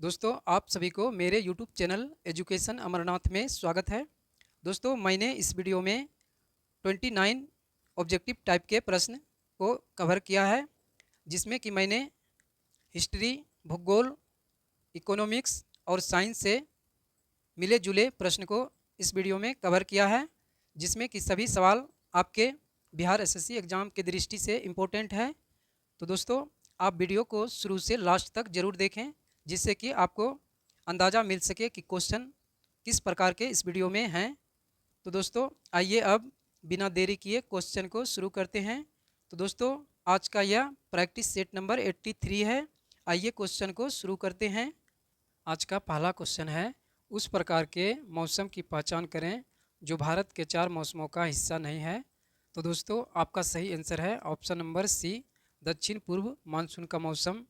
दोस्तों आप सभी को मेरे यूट्यूब चैनल एजुकेशन अमरनाथ में स्वागत है। दोस्तों मैंने इस वीडियो में 29 ऑब्जेक्टिव टाइप के प्रश्न को कवर किया है, जिसमें कि मैंने हिस्ट्री, भूगोल, इकोनॉमिक्स और साइंस से मिले जुले प्रश्न को इस वीडियो में कवर किया है, जिसमें कि सभी सवाल आपके बिहार एसएससी एग्ज़ाम की दृष्टि से इम्पोर्टेंट है। तो दोस्तों आप वीडियो को शुरू से लास्ट तक ज़रूर देखें, जिससे कि आपको अंदाज़ा मिल सके कि क्वेश्चन किस प्रकार के इस वीडियो में हैं। तो दोस्तों आइए अब बिना देरी किए क्वेश्चन को शुरू करते हैं। तो दोस्तों आज का यह प्रैक्टिस सेट नंबर 83 है। आइए क्वेश्चन को शुरू करते हैं। आज का पहला क्वेश्चन है, उस प्रकार के मौसम की पहचान करें जो भारत के 4 मौसमों का हिस्सा नहीं है। तो दोस्तों आपका सही आंसर है ऑप्शन नंबर सी, दक्षिण पूर्व मानसून का मौसम।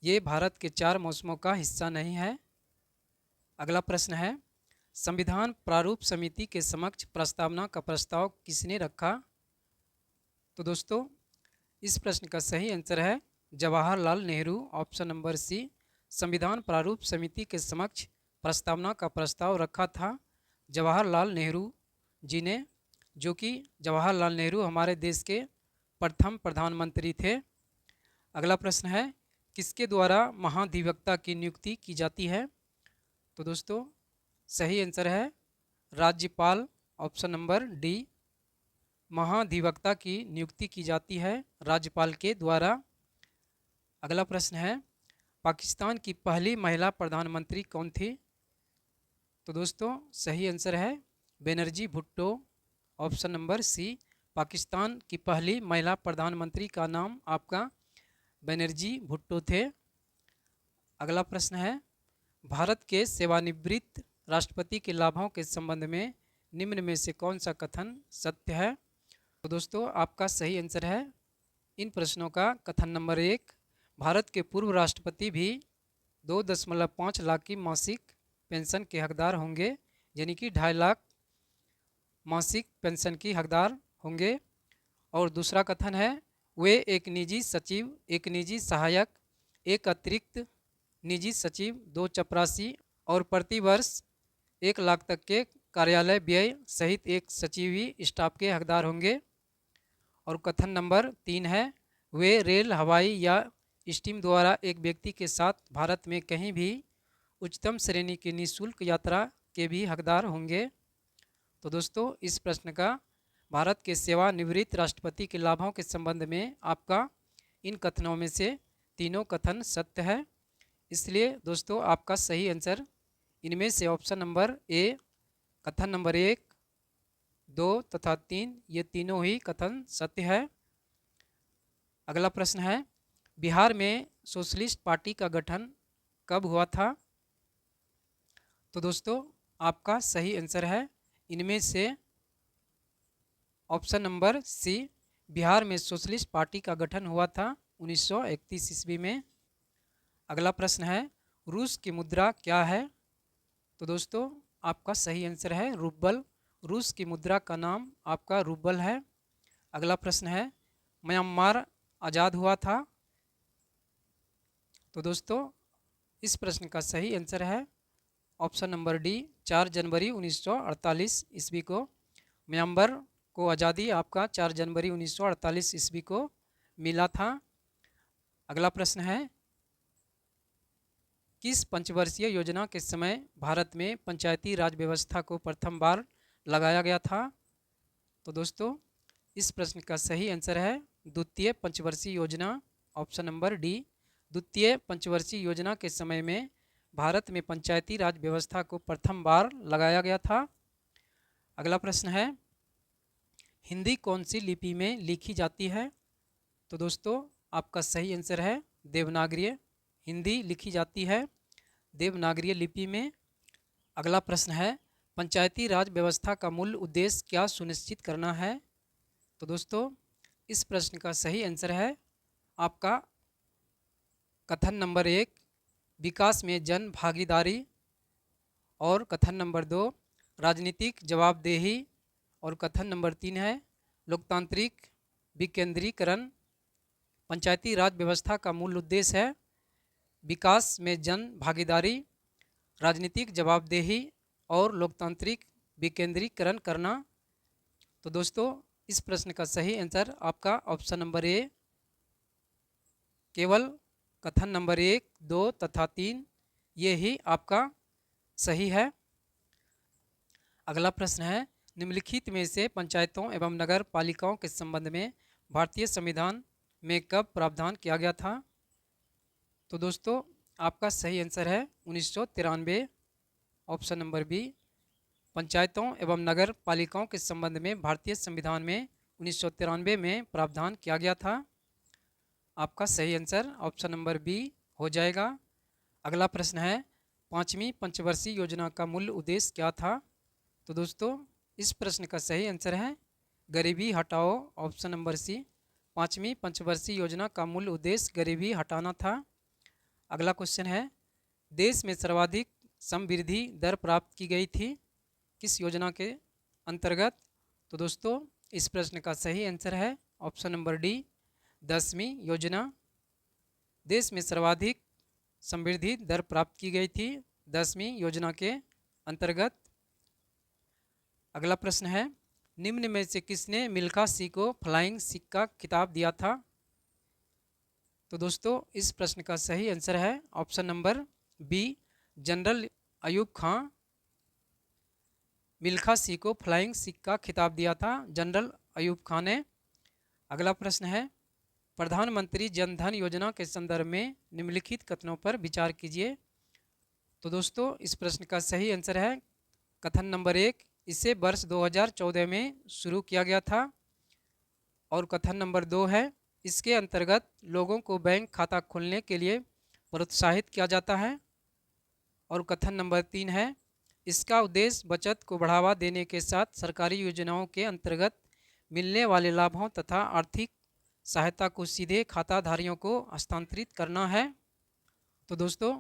ये भारत के 4 मौसमों का हिस्सा नहीं है। अगला प्रश्न है, संविधान प्रारूप समिति के समक्ष प्रस्तावना का प्रस्ताव किसने रखा। तो दोस्तों इस प्रश्न का सही आंसर है Jawaharlal Nehru, option number C. संविधान प्रारूप समिति के समक्ष प्रस्तावना का प्रस्ताव रखा था जवाहरलाल नेहरू जी ने, जो कि जवाहरलाल नेहरू हमारे देश के प्रथम प्रधानमंत्री थे। अगला प्रश्न है, किसके द्वारा महाधिवक्ता की नियुक्ति की जाती है। तो दोस्तों सही आंसर है राज्यपाल, ऑप्शन नंबर डी। महाधिवक्ता की नियुक्ति की जाती है राज्यपाल के द्वारा। अगला प्रश्न है, पाकिस्तान की पहली महिला प्रधानमंत्री कौन थी। तो दोस्तों सही आंसर है Benazir Bhutto, option number C. Pakistan की पहली महिला प्रधानमंत्री का नाम आपका बनर्जी भुट्टो थे। अगला प्रश्न है, भारत के सेवानिवृत्त राष्ट्रपति के लाभों के संबंध में निम्न में से कौन सा कथन सत्य है। तो दोस्तों आपका सही आंसर है इन प्रश्नों का कथन नंबर 1, भारत के पूर्व राष्ट्रपति भी 2.5 लाख की मासिक पेंशन के हकदार होंगे, यानी कि 2.5 लाख मासिक पेंशन की हकदार होंगे। और दूसरा कथन है, वे एक निजी सचिव, एक निजी सहायक, एक अतिरिक्त निजी सचिव, 2 चपरासी और प्रतिवर्ष 1 लाख तक के कार्यालय व्यय सहित एक सचिवी स्टाफ के हकदार होंगे। और कथन नंबर 3 है, वे रेल, हवाई या स्टीम द्वारा एक व्यक्ति के साथ भारत में कहीं भी उच्चतम श्रेणी की निःशुल्क यात्रा के भी हकदार होंगे। तो दोस्तों इस प्रश्न का भारत के सेवानिवृत्त राष्ट्रपति के लाभों के संबंध में आपका इन कथनों में से तीनों कथन सत्य है। इसलिए दोस्तों आपका सही आंसर इनमें से ऑप्शन नंबर ए, कथन नंबर 1, 2 तथा 3, ये तीनों ही कथन सत्य है। अगला प्रश्न है, बिहार में सोशलिस्ट पार्टी का गठन कब हुआ था। तो दोस्तों आपका सही आंसर है इनमें से ऑप्शन नंबर सी, बिहार में सोशलिस्ट पार्टी का गठन हुआ था 1931 ईस्वी में। अगला प्रश्न है, रूस की मुद्रा क्या है। तो दोस्तों आपका सही आंसर है रूबल, रूस की मुद्रा का नाम आपका रूबल है। अगला प्रश्न है, म्यांमार आज़ाद हुआ था। तो दोस्तों इस प्रश्न का सही आंसर है ऑप्शन नंबर डी, 4 जनवरी 1948 ईस्वी को म्यांमार को आज़ादी आपका 4 जनवरी 1948 ईस्वी को मिला था। अगला प्रश्न है, किस पंचवर्षीय योजना के समय भारत में पंचायती राज व्यवस्था को प्रथम बार लगाया गया था। तो दोस्तों इस प्रश्न का सही आंसर है द्वितीय पंचवर्षीय योजना, ऑप्शन नंबर डी। द्वितीय पंचवर्षीय योजना के समय में भारत में पंचायती राज व्यवस्था को प्रथम बार लगाया गया था। अगला प्रश्न है, हिंदी कौन सी लिपि में लिखी जाती है। तो दोस्तों आपका सही आंसर है देवनागरी हिंदी लिखी जाती है देवनागरी लिपि में। अगला प्रश्न है, पंचायती राज व्यवस्था का मूल उद्देश्य क्या सुनिश्चित करना है। तो दोस्तों इस प्रश्न का सही आंसर है आपका कथन नंबर 1, विकास में जन भागीदारी। और कथन नंबर 2, राजनीतिक जवाबदेही। और कथन नंबर 3 है लोकतांत्रिक विकेंद्रीकरण। पंचायती राज व्यवस्था का मूल उद्देश्य है विकास में जन भागीदारी, राजनीतिक जवाबदेही और लोकतांत्रिक विकेंद्रीकरण करना। तो दोस्तों इस प्रश्न का सही आंसर आपका ऑप्शन नंबर ए, केवल कथन नंबर 1, 2 तथा 3 ये ही आपका सही है। अगला प्रश्न है, निम्नलिखित में से पंचायतों एवं नगर पालिकाओं के संबंध में भारतीय संविधान में कब प्रावधान किया गया था? तो दोस्तों आपका सही आंसर है 1993, ऑप्शन नंबर बी। पंचायतों एवं नगर पालिकाओं के संबंध में भारतीय संविधान में 1993 में प्रावधान किया गया था। आपका सही आंसर ऑप्शन नंबर बी हो जाएगा। अगला प्रश्न है, पाँचवीं पंचवर्षीय योजना का मूल उद्देश्य क्या था? तो दोस्तों इस प्रश्न का सही आंसर है गरीबी हटाओ, ऑप्शन नंबर सी। पाँचवीं पंचवर्षीय योजना का मूल उद्देश्य गरीबी हटाना था। अगला क्वेश्चन है, देश में सर्वाधिक समवृद्धि दर प्राप्त की गई थी किस योजना के अंतर्गत? तो दोस्तों इस प्रश्न का सही आंसर है ऑप्शन नंबर डी, 10वीं योजना। देश में सर्वाधिक समृद्धि दर प्राप्त की गई थी 10वीं योजना के अंतर्गत। अगला प्रश्न है, निम्न में से किसने मिल्खा सिंह को फ्लाइंग सिख का खिताब दिया था? तो दोस्तों इस प्रश्न का सही आंसर है option number B, general Ayub Khan. Milkha Singh को फ्लाइंग सिख का खिताब दिया था जनरल अयूब खां ने। अगला प्रश्न है, प्रधानमंत्री जन धन योजना के संदर्भ में निम्नलिखित कथनों पर विचार कीजिए। तो दोस्तों इस प्रश्न का सही आंसर है कथन नंबर 1, इसे वर्ष 2014 में शुरू किया गया था। और कथन नंबर 2 है, इसके अंतर्गत लोगों को बैंक खाता खोलने के लिए प्रोत्साहित किया जाता है। और कथन नंबर 3 है, इसका उद्देश्य बचत को बढ़ावा देने के साथ सरकारी योजनाओं के अंतर्गत मिलने वाले लाभों तथा आर्थिक सहायता को सीधे खाताधारियों को हस्तांतरित करना है। तो दोस्तों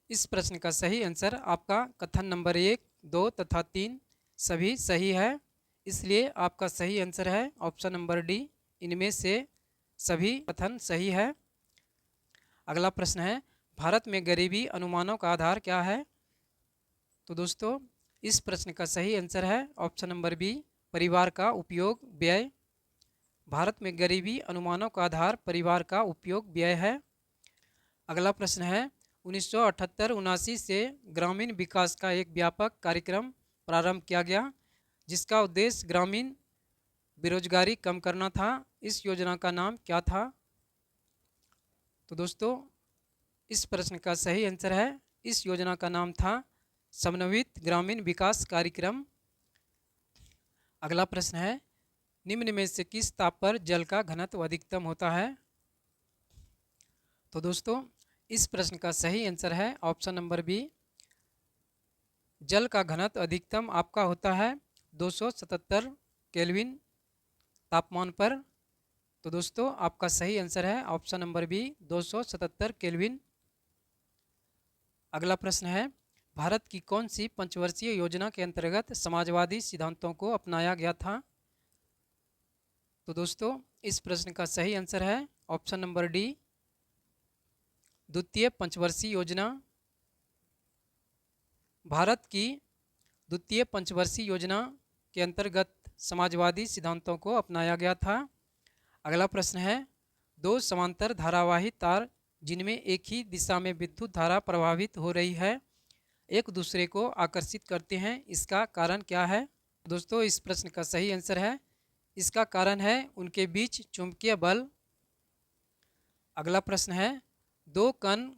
इस प्रश्न का सही आंसर आपका कथन नंबर 1, 2 तथा 3 सभी सही है, इसलिए आपका सही आंसर है ऑप्शन नंबर डी, इनमें से सभी कथन सही है। अगला प्रश्न है, भारत में गरीबी अनुमानों का आधार क्या है? तो दोस्तों इस प्रश्न का सही आंसर है ऑप्शन नंबर बी, परिवार का उपयोग व्यय। भारत में गरीबी अनुमानों का आधार परिवार का उपयोग व्यय है। अगला प्रश्न है, 1978-79 से ग्रामीण विकास का एक व्यापक कार्यक्रम प्रारंभ किया गया जिसका उद्देश्य ग्रामीण बेरोजगारी कम करना था। इस योजना का नाम क्या था? तो दोस्तों इस प्रश्न का सही आंसर है, इस योजना का नाम था समन्वित ग्रामीण विकास कार्यक्रम। अगला प्रश्न है, निम्न में से किस ताप पर जल का घनत्व अधिकतम होता है? तो दोस्तों इस प्रश्न का सही आंसर है ऑप्शन नंबर बी, जल का घनत्व अधिकतम आपका होता है 277 केल्विन तापमान पर। तो दोस्तों आपका सही आंसर है ऑप्शन नंबर बी, 277 केल्विन। अगला प्रश्न है, भारत की कौन सी पंचवर्षीय योजना के अंतर्गत समाजवादी सिद्धांतों को अपनाया गया था? तो दोस्तों इस प्रश्न का सही आंसर है ऑप्शन नंबर डी, द्वितीय पंचवर्षीय योजना। भारत की द्वितीय पंचवर्षीय योजना के अंतर्गत समाजवादी सिद्धांतों को अपनाया गया था। अगला प्रश्न है, दो समांतर धारावाही तार जिनमें एक ही दिशा में विद्युत धारा प्रवाहित हो रही है एक दूसरे को आकर्षित करते हैं, इसका कारण क्या है? दोस्तों इस प्रश्न का सही आंसर है, इसका कारण है उनके बीच चुंबकीय बल। अगला प्रश्न है, दो कण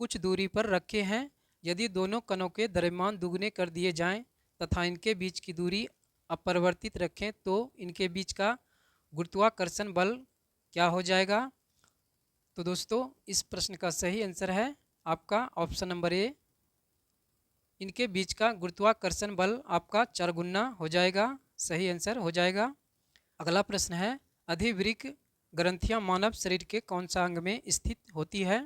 कुछ दूरी पर रखे हैं, यदि दोनों कणों के द्रव्यमान दुगने कर दिए जाएं तथा इनके बीच की दूरी अपरिवर्तित रखें तो इनके बीच का गुरुत्वाकर्षण बल क्या हो जाएगा? तो दोस्तों इस प्रश्न का सही आंसर है आपका ऑप्शन नंबर ए, इनके बीच का गुरुत्वाकर्षण बल आपका 4 गुना हो जाएगा, सही आंसर हो जाएगा। अगला प्रश्न है, अधिवृक्क ग्रंथियां मानव शरीर के कौन सा अंग में स्थित होती है?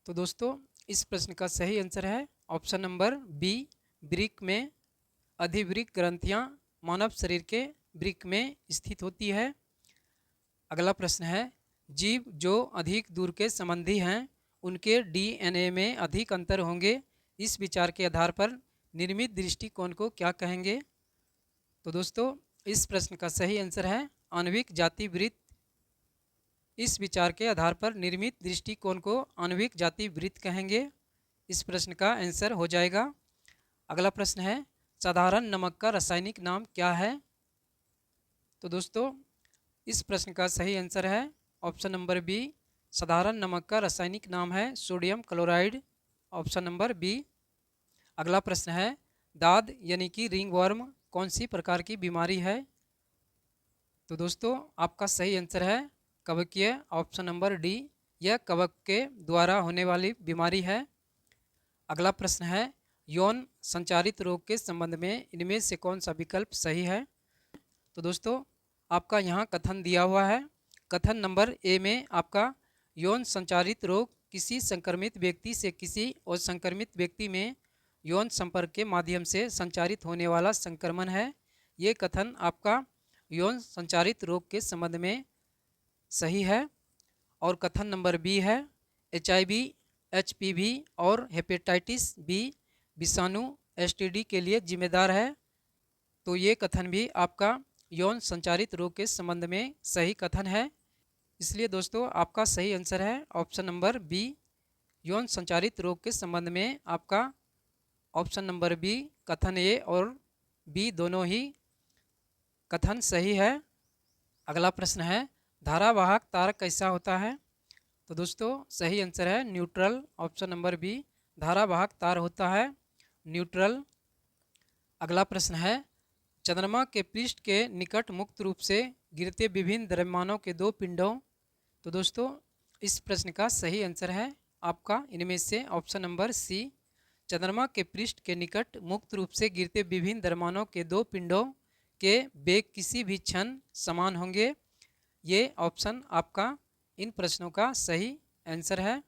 तो दोस्तों इस प्रश्न का सही आंसर है ऑप्शन नंबर बी, वृक्क में। अधिवृक्क ग्रंथियां मानव शरीर के वृक्क में स्थित होती है। अगला प्रश्न है, जीव जो अधिक दूर के संबंधी हैं उनके डीएनए में अधिक अंतर होंगे। इस विचार के आधार पर निर्मित दृष्टिकोण को क्या कहेंगे? तो दोस्तों इस प्रश्न का सही आंसर है आणविक जाति वृत्त। इस विचार के आधार पर निर्मित दृष्टिकोण को आणविक जाति वृत्त कहेंगे। इस प्रश्न का आंसर हो जाएगा। अगला प्रश्न है साधारण नमक का रासायनिक नाम क्या है? तो दोस्तों इस प्रश्न का सही आंसर है ऑप्शन नंबर बी। साधारण नमक का रासायनिक नाम है sodium chloride, option number B. अगला प्रश्न है दाद यानी कि रिंगवर्म कौन सी प्रकार की बीमारी है? तो दोस्तों आपका सही आंसर है कवकीय, ऑप्शन नंबर डी। यह कवक के द्वारा होने वाली बीमारी है। अगला प्रश्न है यौन संचारित रोग के संबंध में इनमें से कौन सा विकल्प सही है? तो दोस्तों आपका यहाँ कथन दिया हुआ है। कथन नंबर ए में आपका यौन संचारित रोग किसी संक्रमित व्यक्ति से किसी और संक्रमित व्यक्ति में यौन संपर्क के माध्यम से संचारित होने वाला संक्रमण है। ये कथन आपका यौन संचारित रोग के संबंध में सही है। और कथन नंबर बी है HIV, HPV और हेपेटाइटिस बी विषाणु STD के लिए जिम्मेदार है। तो ये कथन भी आपका यौन संचारित रोग के संबंध में सही कथन है। इसलिए दोस्तों आपका सही आंसर है ऑप्शन नंबर बी। यौन संचारित रोग के संबंध में आपका ऑप्शन नंबर बी कथन ए और बी दोनों ही कथन सही है। अगला प्रश्न है धारावाहक तार कैसा होता है? तो दोस्तों सही आंसर है न्यूट्रल, ऑप्शन नंबर बी। धारावाहक तार होता है न्यूट्रल। अगला प्रश्न है चंद्रमा के पृष्ठ के निकट मुक्त रूप से गिरते विभिन्न द्रव्यमानों के दो पिंडों। तो दोस्तों इस प्रश्न का सही आंसर है आपका इनमें से ऑप्शन नंबर सी। चंद्रमा के पृष्ठ के निकट मुक्त रूप से गिरते विभिन्न द्रव्यमानों के दो पिंडों के वेग किसी भी क्षण समान होंगे। ये ऑप्शन आपका इन प्रश्नों का सही आंसर है।